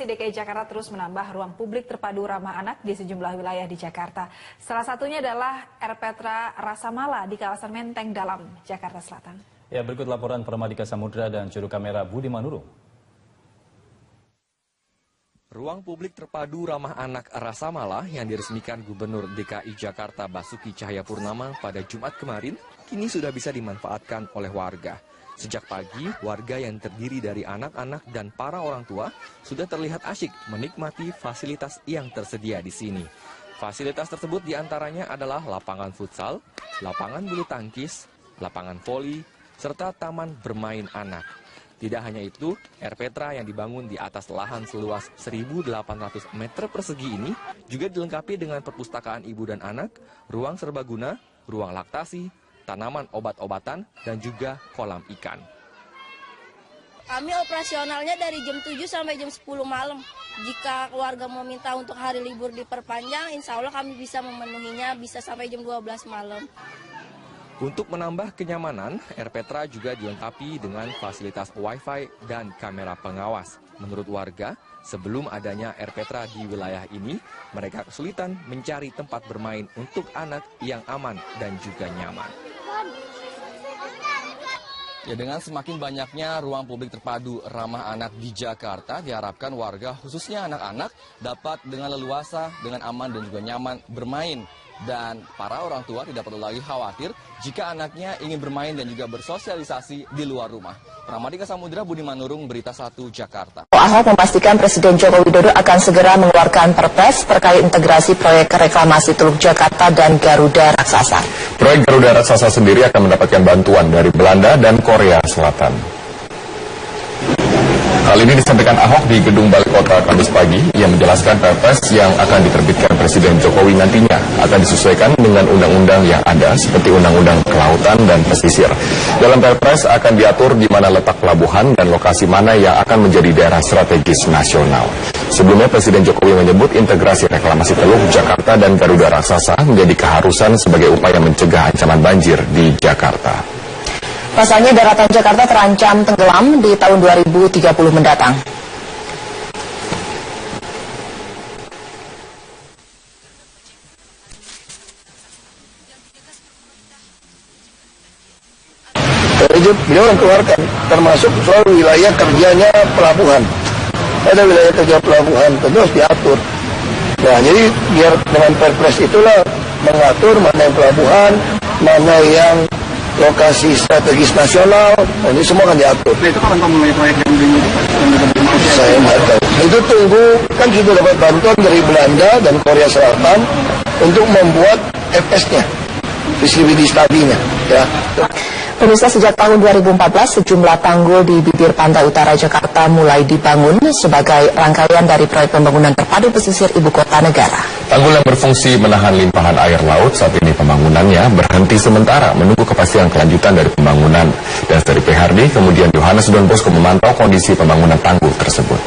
Provinsi DKI Jakarta terus menambah ruang publik terpadu ramah anak di sejumlah wilayah di Jakarta. Salah satunya adalah Erpetra Rasamala di kawasan Menteng Dalam, Jakarta Selatan. Ya, berikut laporan Permadika Samudra dan juru kamera Budi Manurung. Ruang publik terpadu ramah anak Rasamala yang diresmikan Gubernur DKI Jakarta Basuki Cahayapurnama pada Jumat kemarin, kini sudah bisa dimanfaatkan oleh warga. Sejak pagi, warga yang terdiri dari anak-anak dan para orang tua sudah terlihat asyik menikmati fasilitas yang tersedia di sini. Fasilitas tersebut diantaranya adalah lapangan futsal, lapangan bulu tangkis, lapangan voli, serta taman bermain anak. Tidak hanya itu, Erpetra yang dibangun di atas lahan seluas 1.800 meter persegi ini juga dilengkapi dengan perpustakaan ibu dan anak, ruang serbaguna, ruang laktasi, tanaman obat-obatan, dan juga kolam ikan. Kami operasionalnya dari jam 7 sampai jam 10 malam. Jika keluarga mau minta untuk hari libur diperpanjang, insya Allah kami bisa memenuhinya, bisa sampai jam 12 malam. Untuk menambah kenyamanan, Erpetra juga dilengkapi dengan fasilitas Wi-Fi dan kamera pengawas. Menurut warga, sebelum adanya Erpetra di wilayah ini, mereka kesulitan mencari tempat bermain untuk anak yang aman dan juga nyaman. Ya, dengan semakin banyaknya ruang publik terpadu ramah anak di Jakarta, diharapkan warga, khususnya anak-anak, dapat dengan leluasa, dengan aman dan juga nyaman bermain. Dan para orang tua tidak perlu lagi khawatir jika anaknya ingin bermain dan juga bersosialisasi di luar rumah. Permadika Samudra, Budi Manurung, Berita 1, Jakarta. Ahok memastikan Presiden Joko Widodo akan segera mengeluarkan perpres terkait integrasi proyek reklamasi Teluk Jakarta dan Garuda Raksasa. Proyek Garuda Raksasa sendiri akan mendapatkan bantuan dari Belanda dan Korea Selatan. Hal ini disampaikan Ahok di Gedung Balai Kota Kamis pagi. Ia menjelaskan perpres yang akan diterbitkan Presiden Jokowi nantinya akan disesuaikan dengan undang-undang yang ada seperti Undang-Undang Kelautan dan Pesisir. Dalam perpres akan diatur di mana letak pelabuhan dan lokasi mana yang akan menjadi daerah strategis nasional. Sebelumnya Presiden Jokowi menyebut integrasi reklamasi Teluk Jakarta dan Garuda Raksasa menjadi keharusan sebagai upaya mencegah ancaman banjir di Jakarta. Pasalnya daratan Jakarta terancam tenggelam di tahun 2030 mendatang. Beliau orang keluarkan, termasuk soal wilayah kerjanya pelabuhan. Ada wilayah kerja pelabuhan, tentu harus diatur. Nah, jadi biar dengan perpres itulah mengatur mana yang pelabuhan, mana yang lokasi strategis nasional, ini semua akan diatur. Itu kapan kamu mulai proyek yang saya nggak tahu. Itu tunggu, kan kita dapat bantuan dari Belanda dan Korea Selatan untuk membuat FS-nya, visibility study-nya. Ya. Pemirsa, sejak tahun 2014, sejumlah tanggul di bibir pantai utara Jakarta mulai dibangun sebagai rangkaian dari proyek pembangunan terpadu pesisir ibu kota negara. Tanggul yang berfungsi menahan limpahan air laut saat ini pembangunannya berhenti sementara menunggu kepastian kelanjutan dari pembangunan. Dan dari PHRD, kemudian Yohanes Don Bosco memantau kondisi pembangunan tanggul tersebut.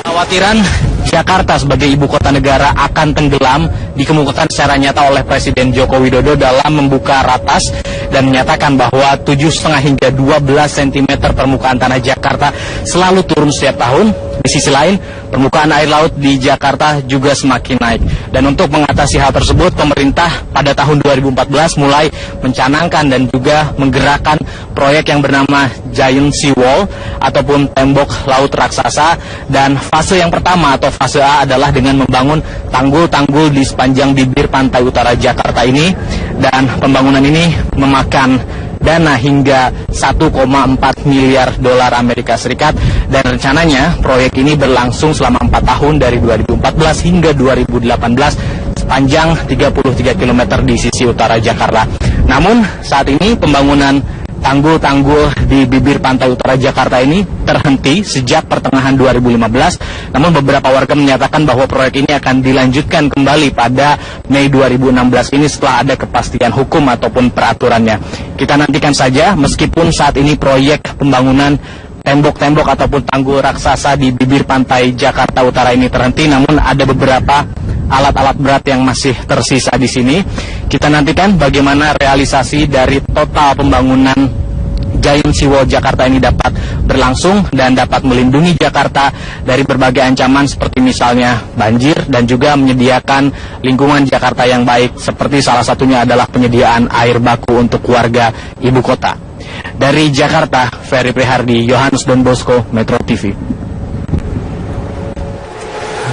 Kekhawatiran Jakarta sebagai ibu kota negara akan tenggelam dikemukakan secara nyata oleh Presiden Joko Widodo dalam membuka ratas dan menyatakan bahwa 7,5 hingga 12 cm permukaan tanah Jakarta selalu turun setiap tahun. Di sisi lain, permukaan air laut di Jakarta juga semakin naik. Dan untuk mengatasi hal tersebut, pemerintah pada tahun 2014 mulai mencanangkan dan juga menggerakkan proyek yang bernama Giant Sea Wall ataupun tembok laut raksasa. Dan fase yang pertama atau fase A adalah dengan membangun tanggul-tanggul di sepanjang bibir pantai utara Jakarta ini. Dan pembangunan ini memakan dana hingga 1,4 miliar dolar Amerika Serikat, dan rencananya proyek ini berlangsung selama 4 tahun dari 2014 hingga 2018 sepanjang 33 km di sisi utara Jakarta. Namun saat ini pembangunan tanggul-tanggul di bibir pantai utara Jakarta ini terhenti sejak pertengahan 2015. Namun beberapa warga menyatakan bahwa proyek ini akan dilanjutkan kembali pada Mei 2016 ini setelah ada kepastian hukum ataupun peraturannya. Kita nantikan saja, meskipun saat ini proyek pembangunan tembok-tembok ataupun tanggul raksasa di bibir pantai Jakarta Utara ini terhenti, namun ada beberapa alat-alat berat yang masih tersisa di sini. Kita nantikan bagaimana realisasi dari total pembangunan Giant Seawall Jakarta ini dapat berlangsung dan dapat melindungi Jakarta dari berbagai ancaman seperti misalnya banjir dan juga menyediakan lingkungan Jakarta yang baik, seperti salah satunya adalah penyediaan air baku untuk warga ibu kota. Dari Jakarta, Ferry Prihardi, Yohanes Don Bosco, Metro TV.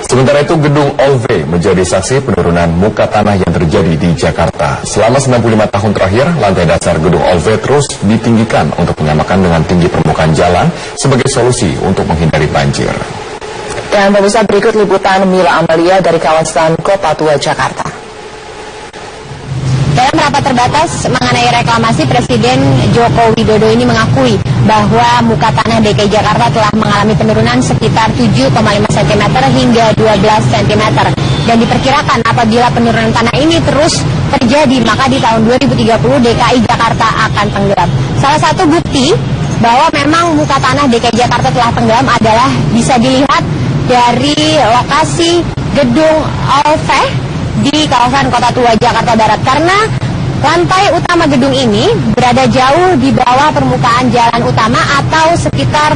Sementara itu, gedung OLV menjadi saksi penurunan muka tanah yang terjadi di Jakarta. Selama 95 tahun terakhir, lantai dasar gedung OLV terus ditinggikan untuk menyamakan dengan tinggi permukaan jalan sebagai solusi untuk menghindari banjir. Dan pemirsa, berikut liputan Mila Amalia dari kawasan Kota Tua, Jakarta. Dalam rapat terbatas mengenai reklamasi, Presiden Joko Widodo ini mengakui bahwa muka tanah DKI Jakarta telah mengalami penurunan sekitar 7,5 cm hingga 12 cm. Dan diperkirakan apabila penurunan tanah ini terus terjadi, maka di tahun 2030 DKI Jakarta akan tenggelam. Salah satu bukti bahwa memang muka tanah DKI Jakarta telah tenggelam adalah bisa dilihat dari lokasi gedung OLV di kawasan Kota Tua, Jakarta Barat, karena lantai utama gedung ini berada jauh di bawah permukaan jalan utama atau sekitar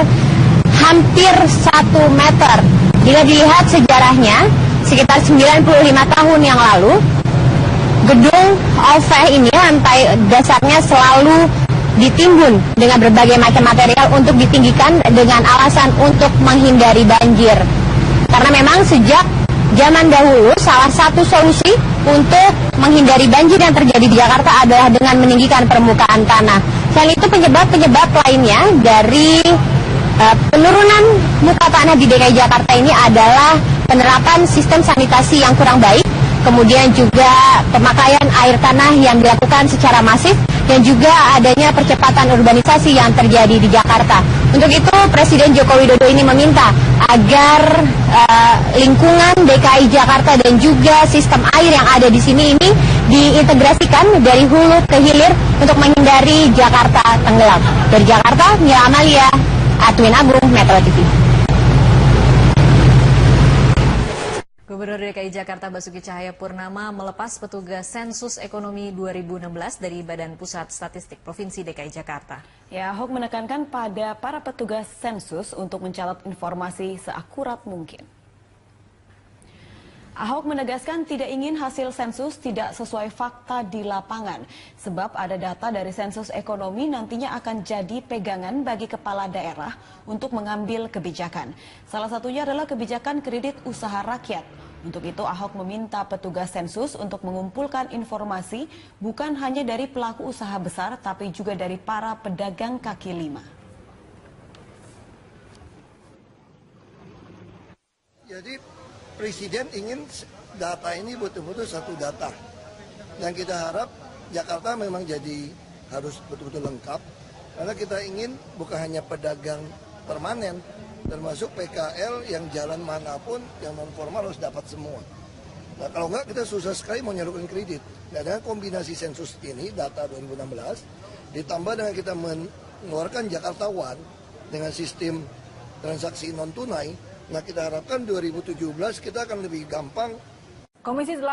hampir 1 meter. Bila dilihat sejarahnya, sekitar 95 tahun yang lalu, gedung OLV ini lantai dasarnya selalu ditimbun dengan berbagai macam material untuk ditinggikan dengan alasan untuk menghindari banjir. Karena memang sejak zaman dahulu, salah satu solusi untuk menghindari banjir yang terjadi di Jakarta adalah dengan meninggikan permukaan tanah. Selain itu, penyebab-penyebab lainnya dari penurunan muka tanah di DKI Jakarta ini adalah penerapan sistem sanitasi yang kurang baik, kemudian juga pemakaian air tanah yang dilakukan secara masif, dan juga adanya percepatan urbanisasi yang terjadi di Jakarta. Untuk itu, Presiden Joko Widodo ini meminta agar lingkungan DKI Jakarta dan juga sistem air yang ada di sini ini diintegrasikan dari hulu ke hilir untuk menghindari Jakarta tenggelam. Dari Jakarta, Mila Amalia, Atwin Agung, Metro TV. Gubernur DKI Jakarta Basuki Cahayapurnama melepas petugas sensus ekonomi 2016 dari Badan Pusat Statistik Provinsi DKI Jakarta. Ya, Ahok menekankan pada para petugas sensus untuk mencatat informasi seakurat mungkin. Ahok menegaskan tidak ingin hasil sensus tidak sesuai fakta di lapangan, sebab ada data dari sensus ekonomi nantinya akan jadi pegangan bagi kepala daerah untuk mengambil kebijakan. Salah satunya adalah kebijakan kredit usaha rakyat. Untuk itu, Ahok meminta petugas sensus untuk mengumpulkan informasi bukan hanya dari pelaku usaha besar, tapi juga dari para pedagang kaki lima. Jadi Presiden ingin data ini betul-betul satu data. Dan kita harap Jakarta memang jadi harus betul-betul lengkap. Karena kita ingin bukan hanya pedagang permanen, termasuk PKL yang jalan manapun yang non formal harus dapat semua. Nah, kalau enggak kita susah sekali mau nyalurkan kredit. Nah, dengan kombinasi sensus ini, data 2016, ditambah dengan kita mengeluarkan Jakarta One dengan sistem transaksi non tunai, nah kita harapkan 2017 kita akan lebih gampang. Komisi